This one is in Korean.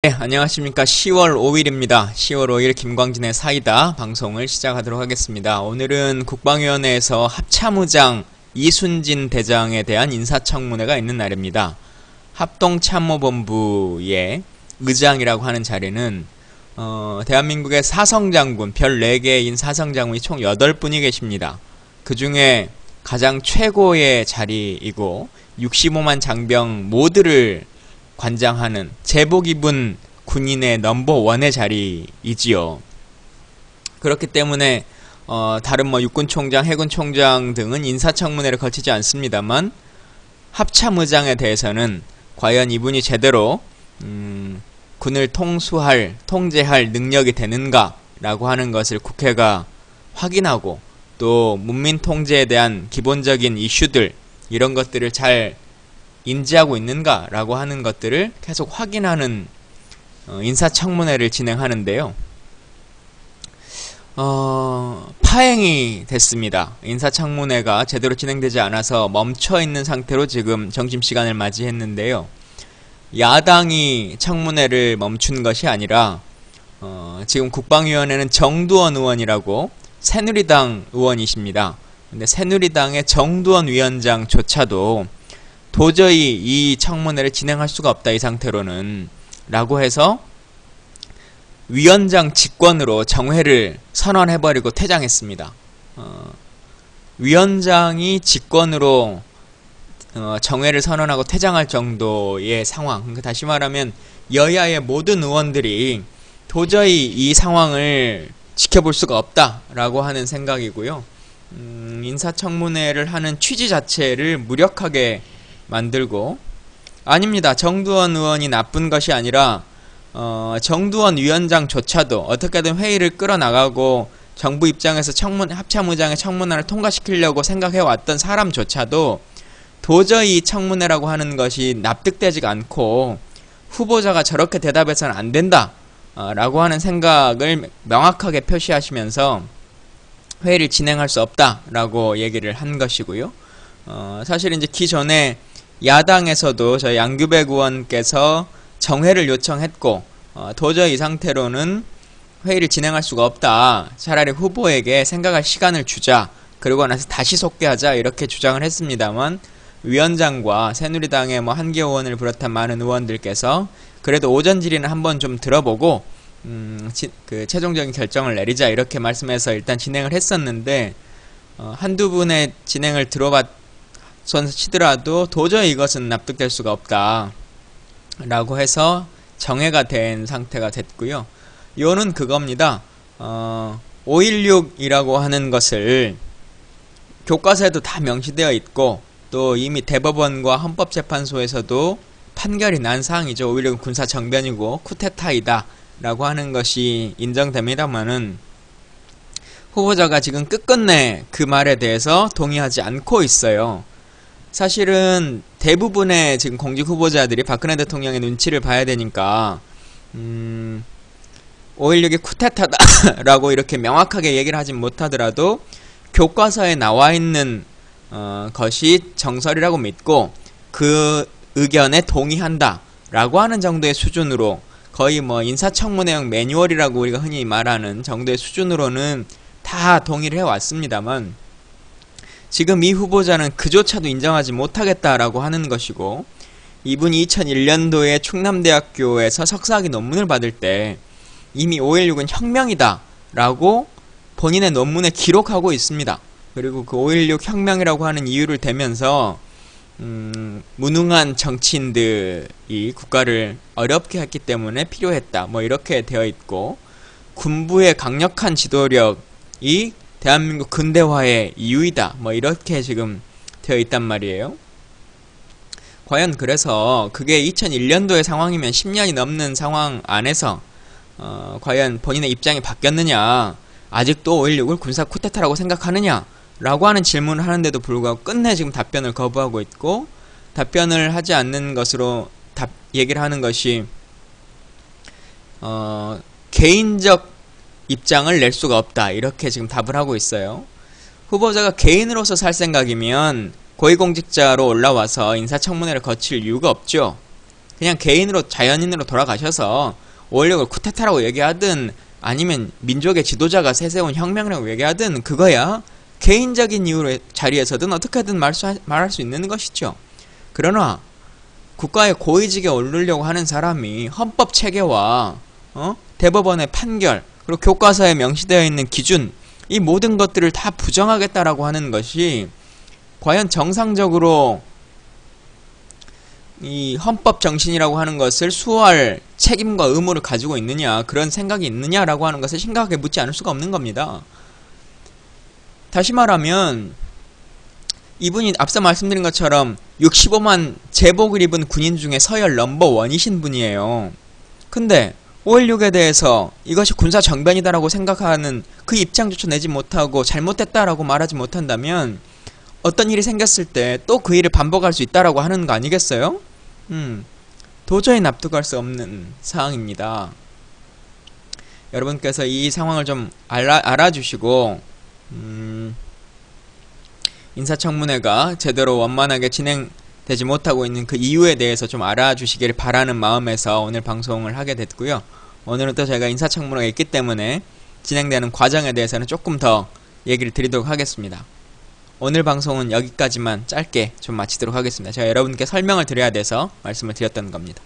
네, 안녕하십니까. 10월 5일입니다. 10월 5일 김광진의 사이다 방송을 시작하도록 하겠습니다. 오늘은 국방위원회에서 합참의장 이순진 대장에 대한 인사청문회가 있는 날입니다. 합동참모본부의 의장이라고 하는 자리는 대한민국의 사성장군, 별 4개인 사성장군이 총 8분이 계십니다. 그 중에 가장 최고의 자리이고 65만 장병 모두를 관장하는 제복 입은 군인의 넘버원의 자리이지요. 그렇기 때문에 다른 육군총장, 해군총장 등은 인사청문회를 거치지 않습니다만 합참의장에 대해서는 과연 이분이 제대로 군을 통제할 능력이 되는가 라고 하는 것을 국회가 확인하고, 또 문민 통제에 대한 기본적인 이슈들, 이런 것들을 잘 인지하고 있는가 라고 하는 것들을 계속 확인하는 인사청문회를 진행하는데요. 파행이 됐습니다. 인사청문회가 제대로 진행되지 않아서 멈춰있는 상태로 지금 점심시간을 맞이했는데요. 야당이 청문회를 멈춘 것이 아니라 지금 국방위원회는 정두원 의원이라고 새누리당 의원이십니다. 근데 새누리당의 정두원 위원장조차도 도저히 이 청문회를 진행할 수가 없다, 이 상태로는 라고 해서 위원장 직권으로 정회를 선언해버리고 퇴장했습니다. 위원장이 직권으로 정회를 선언하고 퇴장할 정도의 상황, 그러니까 다시 말하면 여야의 모든 의원들이 도저히 이 상황을 지켜볼 수가 없다라고 하는 생각이고요. 인사청문회를 하는 취지 자체를 무력하게 만들고, 아닙니다. 정두원 의원이 나쁜 것이 아니라 정두원 위원장조차도 어떻게든 회의를 끌어나가고 정부 입장에서 합참의장의 청문회를 통과시키려고 생각해왔던 사람조차도 도저히 청문회라고 하는 것이 납득되지가 않고 후보자가 저렇게 대답해서는 안 된다 라고 하는 생각을 명확하게 표시하시면서 회의를 진행할 수 없다라고 얘기를 한 것이고요. 사실 이제 기존에 야당에서도 저희 양규백 의원께서 정회를 요청했고 도저히 이 상태로는 회의를 진행할 수가 없다, 차라리 후보에게 생각할 시간을 주자, 그러고 나서 다시 속개하자, 이렇게 주장을 했습니다만 위원장과 새누리당의 한기호 의원을 비롯한 많은 의원들께서 그래도 오전 질의는 한번 좀 들어보고 그 최종적인 결정을 내리자, 이렇게 말씀해서 일단 진행을 했었는데 한두 분의 진행을 치더라도 도저히 이것은 납득될 수가 없다 라고 해서 정회가 된 상태가 됐고요. 요는 그겁니다. 5.16이라고 하는 것을 교과서에도 다 명시되어 있고, 또 이미 대법원과 헌법재판소에서도 판결이 난 사항이죠. 5.16은 군사정변이고 쿠데타이다 라고 하는 것이 인정됩니다만은 후보자가 지금 끝끝내 그 말에 대해서 동의하지 않고 있어요. 사실은 대부분의 지금 공직 후보자들이 박근혜 대통령의 눈치를 봐야 되니까 5.16이 쿠데타다라고 이렇게 명확하게 얘기를 하진 못하더라도 교과서에 나와 있는 것이 정설이라고 믿고 그 의견에 동의한다 라고 하는 정도의 수준으로, 거의 인사청문회용 매뉴얼이라고 우리가 흔히 말하는 정도의 수준으로는 다 동의를 해왔습니다만, 지금 이 후보자는 그조차도 인정하지 못하겠다라고 하는 것이고, 이분이 2001년도에 충남대학교에서 석사학위 논문을 받을 때 이미 5.16은 혁명이다 라고 본인의 논문에 기록하고 있습니다. 그리고 그 5.16 혁명이라고 하는 이유를 대면서 무능한 정치인들이 국가를 어렵게 했기 때문에 필요했다, 이렇게 되어 있고, 군부의 강력한 지도력이 대한민국 근대화의 이유이다, 이렇게 지금 되어 있단 말이에요. 과연 그래서 그게 2001년도의 상황이면 10년이 넘는 상황 안에서 과연 본인의 입장이 바뀌었느냐, 아직도 5.16을 군사 쿠데타라고 생각하느냐 라고 하는 질문을 하는데도 불구하고 끝내 지금 답변을 거부하고 있고, 답변을 하지 않는 것으로 얘기를 하는 것이 개인적 입장을 낼 수가 없다, 이렇게 지금 답을 하고 있어요. 후보자가 개인으로서 살 생각이면 고위공직자로 올라와서 인사청문회를 거칠 이유가 없죠. 그냥 개인으로 자연인으로 돌아가셔서 5.16을 쿠데타라고 얘기하든 아니면 민족의 지도자가 세세운 혁명이라고 얘기하든 그거야 개인적인 이유로 자리에서든 어떻게든 말할 수 있는 것이죠. 그러나 국가의 고위직에 오르려고 하는 사람이 헌법 체계와 대법원의 판결 그리고 교과서에 명시되어 있는 기준 이 모든 것들을 다 부정하겠다라고 하는 것이 과연 정상적으로 이 헌법 정신이라고 하는 것을 수호할 책임과 의무를 가지고 있느냐, 그런 생각이 있느냐라고 하는 것을 심각하게 묻지 않을 수가 없는 겁니다. 다시 말하면 이분이 앞서 말씀드린 것처럼 65만 제복을 입은 군인 중에 서열 넘버1이신 분이에요. 근데 5.16에 대해서 이것이 군사 정변이다라고 생각하는 그 입장조차 내지 못하고 잘못됐다라고 말하지 못한다면 어떤 일이 생겼을 때 또 그 일을 반복할 수 있다라고 하는 거 아니겠어요? 도저히 납득할 수 없는 상황입니다. 여러분께서 이 상황을 좀 알아주시고 인사청문회가 제대로 원만하게 진행되지 못하고 있는 그 이유에 대해서 좀 알아주시기를 바라는 마음에서 오늘 방송을 하게 됐고요. 오늘은 또 제가 인사청문회가 있기 때문에 진행되는 과정에 대해서는 조금 더 얘기를 드리도록 하겠습니다. 오늘 방송은 여기까지만 짧게 좀 마치도록 하겠습니다. 제가 여러분께 설명을 드려야 돼서 말씀을 드렸던 겁니다.